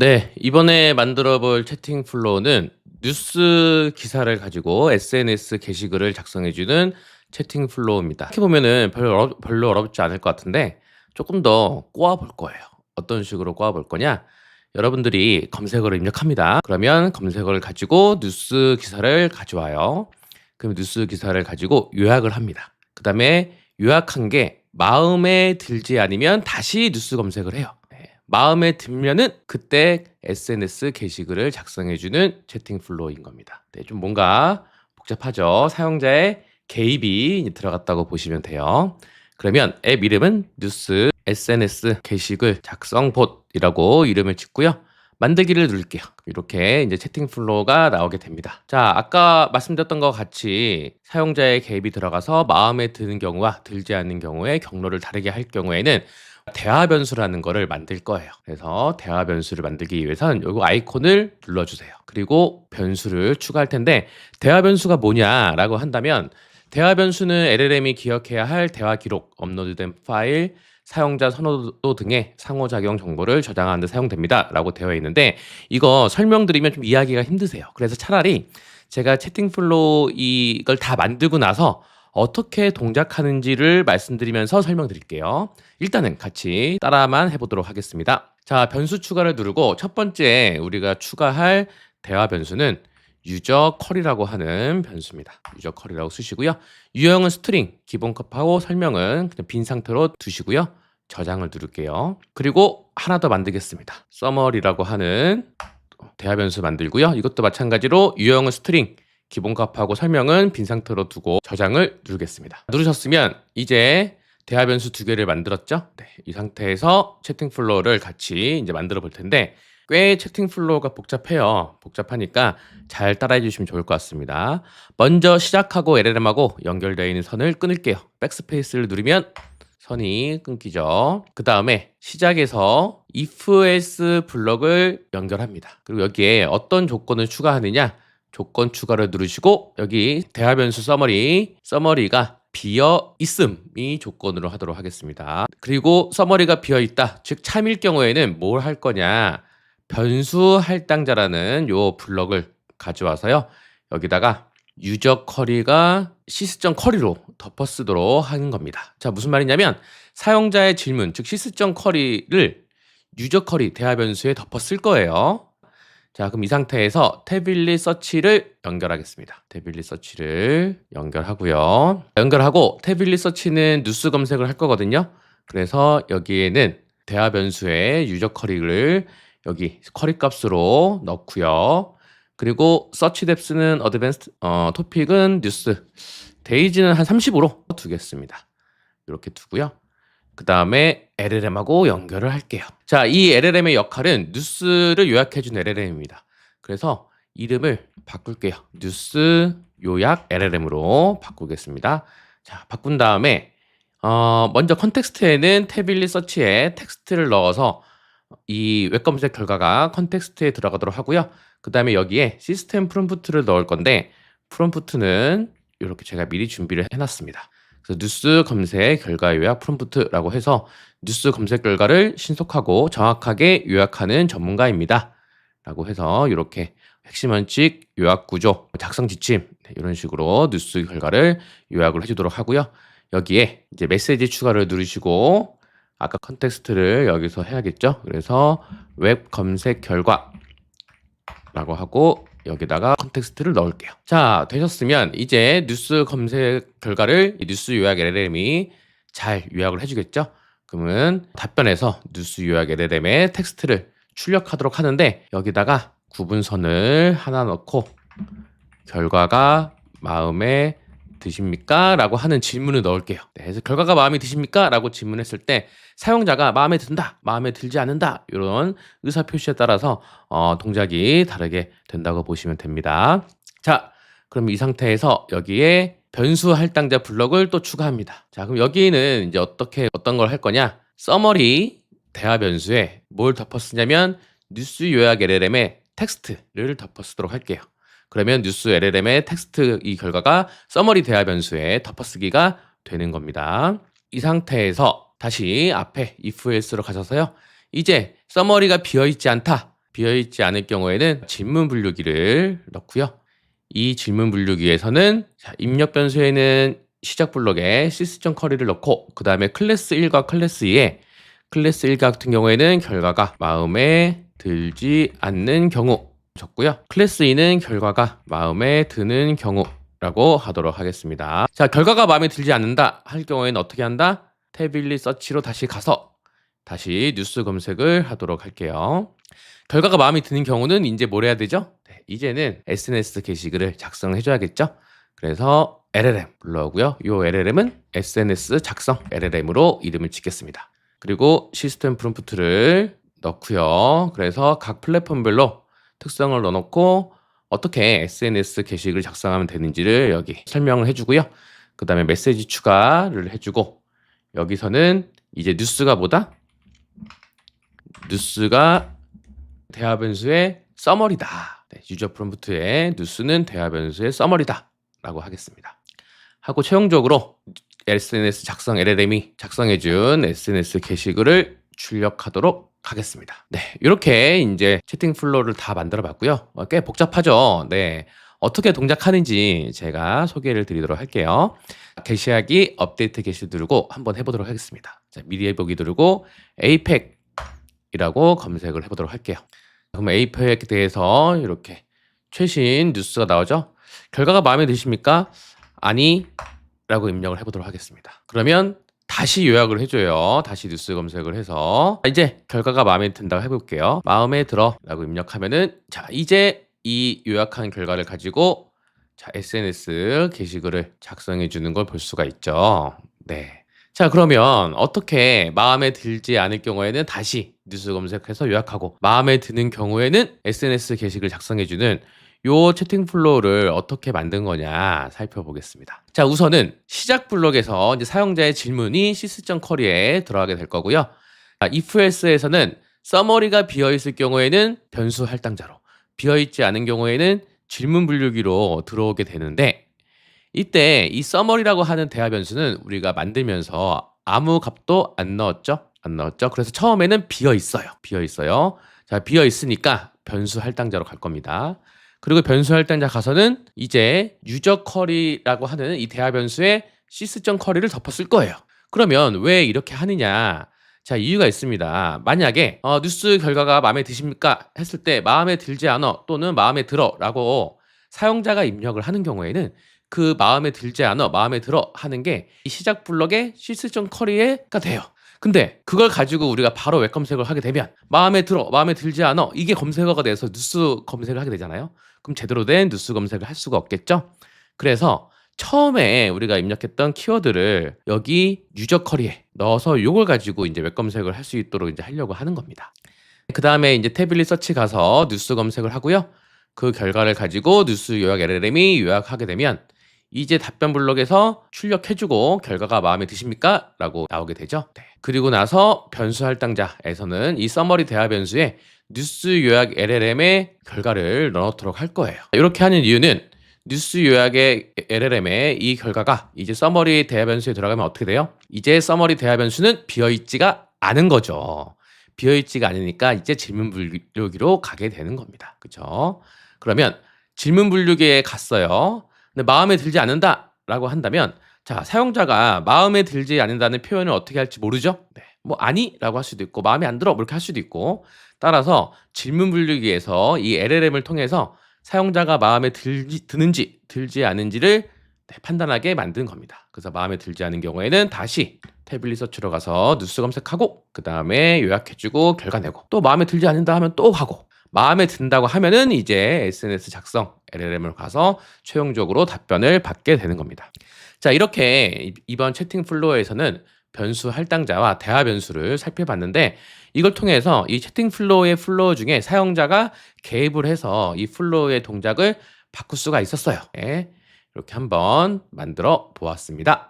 네. 이번에 만들어 볼 채팅 플로우는 뉴스 기사를 가지고 SNS 게시글을 작성해 주는 채팅 플로우입니다. 이렇게 보면은 별로 어렵지 않을 것 같은데 조금 더 꼬아 볼 거예요. 어떤 식으로 꼬아 볼 거냐? 여러분들이 검색어를 입력합니다. 그러면 검색어를 가지고 뉴스 기사를 가져와요. 그럼 뉴스 기사를 가지고 요약을 합니다. 그다음에 요약한 게 마음에 들지 않으면 다시 뉴스 검색을 해요. 마음에 들면은 그때 SNS 게시글을 작성해 주는 채팅 플로우인 겁니다. 네, 좀 뭔가 복잡하죠. 사용자의 개입이 이제 들어갔다고 보시면 돼요. 그러면 앱 이름은 뉴스 SNS 게시글 작성 봇이라고 이름을 짓고요. 만들기를 누를게요. 이렇게 이제 채팅 플로우가 나오게 됩니다. 자, 아까 말씀드렸던 것 같이 사용자의 개입이 들어가서 마음에 드는 경우와 들지 않는 경우에 경로를 다르게 할 경우에는 대화 변수라는 거를 만들 거예요. 그래서 대화 변수를 만들기 위해선 요거 아이콘을 눌러주세요. 그리고 변수를 추가할 텐데 대화 변수가 뭐냐라고 한다면 대화 변수는 LLM이 기억해야 할 대화 기록, 업로드된 파일, 사용자 선호도 등의 상호작용 정보를 저장하는 데 사용됩니다. 라고 되어 있는데 이거 설명드리면 좀 이해하기가 힘드세요. 그래서 차라리 제가 채팅 플로우 이걸 다 만들고 나서 어떻게 동작하는지를 말씀드리면서 설명드릴게요. 일단은 같이 따라만 해보도록 하겠습니다. 자, 변수 추가를 누르고 첫 번째 우리가 추가할 대화 변수는 유저 컬이라고 하는 변수입니다. 유저 컬이라고 쓰시고요. 유형은 스트링, 기본 값하고 설명은 그냥 빈 상태로 두시고요. 저장을 누를게요. 그리고 하나 더 만들겠습니다. 서머리라고 하는 대화 변수 만들고요. 이것도 마찬가지로 유형은 스트링, 기본 값하고 설명은 빈 상태로 두고 저장을 누르겠습니다. 누르셨으면 이제 대화 변수 두 개를 만들었죠? 네, 이 상태에서 채팅 플로우를 같이 이제 만들어 볼 텐데 꽤 채팅 플로우가 복잡해요. 복잡하니까 잘 따라해 주시면 좋을 것 같습니다. 먼저 시작하고 LLM하고 연결되어 있는 선을 끊을게요. 백스페이스를 누르면 선이 끊기죠. 그 다음에 시작에서 if else 블럭을 연결합니다. 그리고 여기에 어떤 조건을 추가하느냐 조건 추가를 누르시고 여기 대화 변수 서머리가 비어 있음이 조건으로 하도록 하겠습니다. 그리고 서머리가 비어 있다. 즉 참일 경우에는 뭘 할 거냐? 변수 할당자라는 요 블럭을 가져와서요. 여기다가 유저 쿼리가 시스점 쿼리로 덮어쓰도록 하는 겁니다. 자, 무슨 말이냐면 사용자의 질문, 즉 시스점 쿼리를 유저 쿼리 대화 변수에 덮어쓸 거예요. 자, 그럼 이 상태에서 태블릿 서치를 연결하겠습니다. 태블릿 서치를 연결하고요. 연결하고 태블릿 서치는 뉴스 검색을 할 거거든요. 그래서 여기에는 대화 변수에 유저 쿼리를 여기 쿼리 값으로 넣고요. 그리고 서치 뎁스는 어드밴스드, 토픽은 뉴스, 데이지는 한 30으로 두겠습니다. 이렇게 두고요. 그 다음에 LLM하고 연결을 할게요. 자, 이 LLM의 역할은 뉴스를 요약해준 LLM입니다. 그래서 이름을 바꿀게요. 뉴스 요약 LLM으로 바꾸겠습니다. 자, 바꾼 다음에 먼저 컨텍스트에는 태블릿 서치에 텍스트를 넣어서 이 웹 검색 결과가 컨텍스트에 들어가도록 하고요. 그 다음에 여기에 시스템 프롬프트를 넣을 건데 프롬프트는 이렇게 제가 미리 준비를 해놨습니다. 그래서 뉴스 검색 결과 요약 프롬프트라고 해서 뉴스 검색 결과를 신속하고 정확하게 요약하는 전문가입니다. 라고 해서 이렇게 핵심 원칙, 요약 구조, 작성 지침 이런 식으로 뉴스 결과를 요약을 해주도록 하고요. 여기에 이제 메시지 추가를 누르시고 아까 컨텍스트를 여기서 해야겠죠. 그래서 웹 검색 결과라고 하고 여기다가 컨텍스트를 넣을게요. 자, 되셨으면 이제 뉴스 검색 결과를 이 뉴스 요약 LLM이 잘 요약을 해주겠죠. 그러면 답변에서 뉴스 요약 LLM의 텍스트를 출력하도록 하는데 여기다가 구분선을 하나 넣고 결과가 마음에 드십니까? 라고 하는 질문을 넣을게요. 네, 그래서 결과가 마음에 드십니까? 라고 질문했을 때 사용자가 마음에 든다, 마음에 들지 않는다 이런 의사 표시에 따라서 동작이 다르게 된다고 보시면 됩니다. 자, 그럼 이 상태에서 여기에 변수 할당자 블럭을 또 추가합니다. 자, 그럼 여기는 이제 어떤 걸 할 거냐? 서머리 대화 변수에 뭘 덮어쓰냐면 뉴스 요약 LLM의 텍스트를 덮어쓰도록 할게요. 그러면 뉴스 LLM의 텍스트 이 결과가 서머리 대화 변수에 덮어쓰기가 되는 겁니다. 이 상태에서 다시 앞에 if else로 가셔서요. 이제 서머리가 비어있지 않다. 비어있지 않을 경우에는 질문 분류기를 넣고요. 이 질문 분류기에서는 입력 변수에는 시작 블록에 시스템 쿼리를 넣고 그 다음에 클래스 1과 클래스 2에 클래스 1 같은 경우에는 결과가 마음에 들지 않는 경우 적고요. 클래스 2는 결과가 마음에 드는 경우라고 하도록 하겠습니다. 자, 결과가 마음에 들지 않는다 할 경우에는 어떻게 한다? 태블릿 서치로 다시 가서 다시 뉴스 검색을 하도록 할게요. 결과가 마음에 드는 경우는 이제 뭘 해야 되죠? 네, 이제는 SNS 게시글을 작성해 줘야겠죠? 그래서 LLM 불러오고요. 이 LLM은 SNS 작성 LLM으로 이름을 짓겠습니다. 그리고 시스템 프롬프트를 넣고요. 그래서 각 플랫폼별로 특성을 넣어놓고 어떻게 SNS 게시글을 작성하면 되는지를 여기 설명을 해주고요. 그 다음에 메시지 추가를 해주고 여기서는 이제 뉴스가 뭐다? 뉴스가 대화 변수의 서머리다. 네, 유저 프롬프트의 뉴스는 대화 변수의 서머리다 라고 하겠습니다. 하고 최종적으로 SNS 작성 LLM이 작성해준 SNS 게시글을 출력하도록 하겠습니다. 네, 이렇게 이제 채팅 플로우를 다 만들어 봤고요. 꽤 복잡하죠. 네, 어떻게 동작하는지 제가 소개를 드리도록 할게요. 게시하기 업데이트 게시 누르고 한번 해보도록 하겠습니다. 자, 미리 해보기 누르고 에이펙이라고 검색을 해보도록 할게요. 그럼 에이펙에 대해서 이렇게 최신 뉴스가 나오죠. 결과가 마음에 드십니까? 아니 라고 입력을 해보도록 하겠습니다. 그러면 다시 요약을 해줘요. 다시 뉴스 검색을 해서 이제 결과가 마음에 든다고 해볼게요. 마음에 들어 라고 입력하면은 자, 이제 이 요약한 결과를 가지고 자, SNS 게시글을 작성해 주는 걸 볼 수가 있죠. 네. 자, 그러면 어떻게 마음에 들지 않을 경우에는 다시 뉴스 검색해서 요약하고 마음에 드는 경우에는 SNS 게시글 작성해 주는 요 채팅 플로우를 어떻게 만든 거냐 살펴보겠습니다. 자, 우선은 시작 블록에서 이제 사용자의 질문이 시스템 쿼리에 들어가게 될 거고요. if else에서는 서머리가 비어 있을 경우에는 변수 할당자로, 비어 있지 않은 경우에는 질문 분류기로 들어오게 되는데 이때 이 서머리라고 하는 대화 변수는 우리가 만들면서 아무 값도 안 넣었죠? 안 넣었죠? 그래서 처음에는 비어 있어요. 비어 있어요. 자, 비어 있으니까 변수 할당자로 갈 겁니다. 그리고 변수 할당자 가서는 이제 유저 쿼리라고 하는 이 대화 변수에 시스템 쿼리를 덮었을 거예요. 그러면 왜 이렇게 하느냐? 자, 이유가 있습니다. 만약에 뉴스 결과가 마음에 드십니까? 했을 때 마음에 들지 않아 또는 마음에 들어 라고 사용자가 입력을 하는 경우에는 그 마음에 들지 않아, 마음에 들어 하는 게 이 시작 블럭의 시스템 쿼리가 돼요. 근데 그걸 가지고 우리가 바로 웹 검색을 하게 되면 마음에 들어, 마음에 들지 않아 이게 검색어가 돼서 뉴스 검색을 하게 되잖아요. 그럼 제대로 된 뉴스 검색을 할 수가 없겠죠. 그래서 처음에 우리가 입력했던 키워드를 여기 유저 쿼리에 넣어서 이걸 가지고 이제 웹 검색을 할 수 있도록 이제 하려고 하는 겁니다. 그 다음에 이제 태블릿 서치 가서 뉴스 검색을 하고요. 그 결과를 가지고 뉴스 요약 LLM이 요약하게 되면 이제 답변 블록에서 출력해주고 결과가 마음에 드십니까? 라고 나오게 되죠. 네. 그리고 나서 변수 할당자에서는 이 서머리 대화 변수에 뉴스 요약 LLM의 결과를 넣도록 할 거예요. 이렇게 하는 이유는 뉴스 요약의 LLM의 이 결과가 이제 서머리 대화 변수에 들어가면 어떻게 돼요? 이제 서머리 대화 변수는 비어있지가 않은 거죠. 비어있지가 않으니까 이제 질문 분류기로 가게 되는 겁니다. 그렇죠? 그러면 질문 분류기에 갔어요. 근데 마음에 들지 않는다라고 한다면 자, 사용자가 마음에 들지 않는다는 표현을 어떻게 할지 모르죠? 네. 뭐 아니라고 할 수도 있고 마음에 안 들어 뭐 이렇게 할 수도 있고 따라서 질문 분류기에서 이 LLM을 통해서 사용자가 마음에 드는지 들지 않은지를 네, 판단하게 만든 겁니다. 그래서 마음에 들지 않은 경우에는 다시 태블릿 서치로 가서 뉴스 검색하고 그 다음에 요약해주고 결과 내고 또 마음에 들지 않는다 하면 또 하고 마음에 든다고 하면은 이제 SNS 작성 LLM을 가서 최종적으로 답변을 받게 되는 겁니다. 자, 이렇게 이번 채팅 플로어에서는 변수 할당자와 대화 변수를 살펴봤는데 이걸 통해서 이 채팅 플로어의 플로어 중에 사용자가 개입을 해서 이 플로어의 동작을 바꿀 수가 있었어요. 네, 이렇게 한번 만들어 보았습니다.